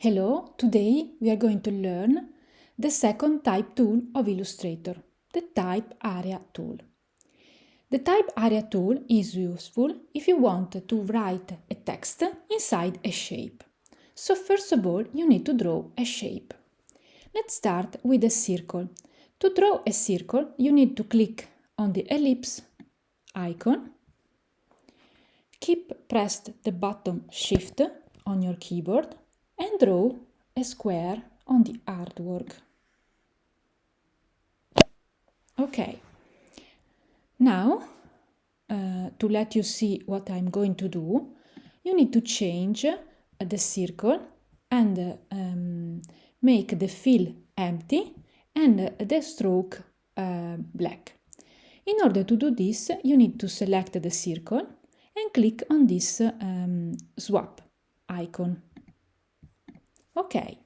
Hello, today we are going to learn the second type tool of Illustrator, the Type Area tool. The Type Area tool is useful if you want to write a text inside a shape. So first of all, you need to draw a shape. Let's start with a circle. To draw a circle, you need to click on the ellipse icon. Keep pressed the button Shift on your keyboard and draw a square on the artwork. Okay, now to let you see what I'm going to do, you need to change the circle and make the fill empty and the stroke black. In order to do this, you need to select the circle and click on this swap icon. Okay.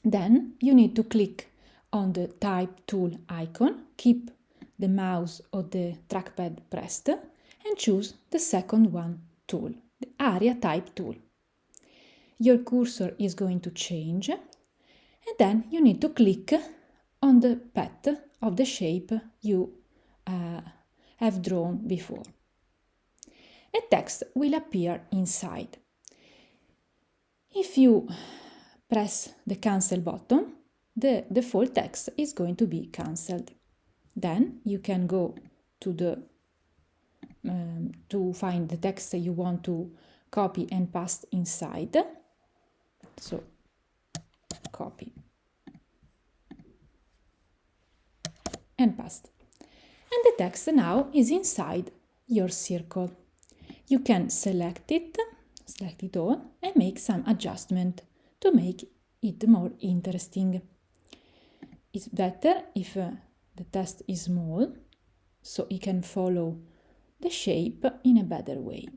Then you need to click on the type tool icon, keep the mouse or the trackpad pressed and choose the second one tool, the area type tool. Your cursor is going to change and then you need to click on the pet of the shape you have drawn before. A text will appear inside. If you press the cancel button, the default text is going to be cancelled. Then you can go to find the text you want to copy and paste inside. So copy and paste. And the text now is inside your circle. You can select it all and make some adjustment to make it more interesting. It's better if the text is small, so you can follow the shape in a better way.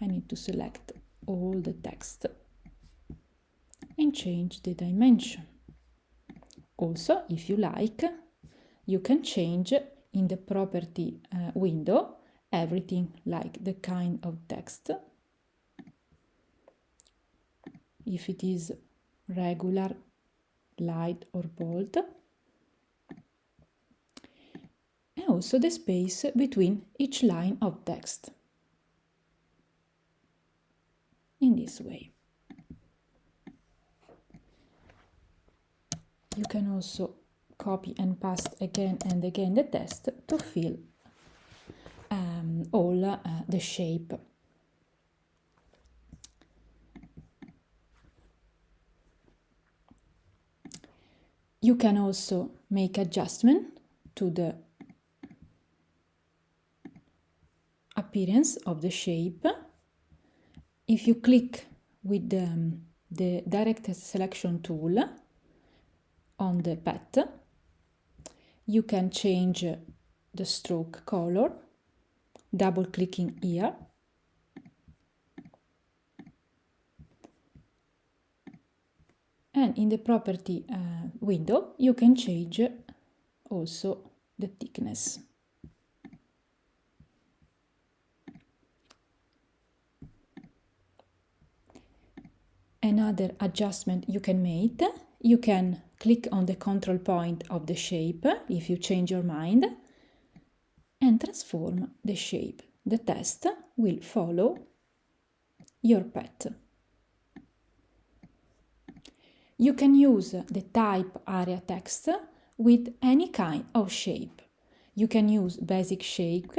I need to select all the text and change the dimension. Also, if you like, you can change in the property window everything like the kind of text. If it is regular, light or bold. And also the space between each line of text. In this way. You can also copy and paste again and again the text to fill all the shape. You can also make adjustment to the appearance of the shape. If you click with the direct selection tool on the pet, you can change the stroke color, double clicking here. And in the property window, you can change also the thickness. Another adjustment you can make, you can click on the control point of the shape if you change your mind and transform the shape. The text will follow your pet. You can use the type area text with any kind of shape. You can use basic shape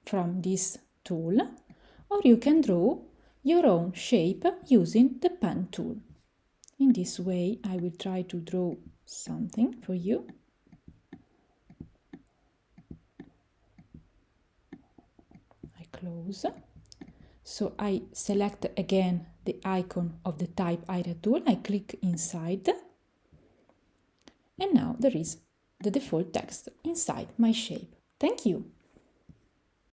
from this tool, or you can draw your own shape using the pen tool. In this way, I will try to draw something for you. I close. So I select again the icon of the type area tool. I click inside. And now there is the default text inside my shape. Thank you.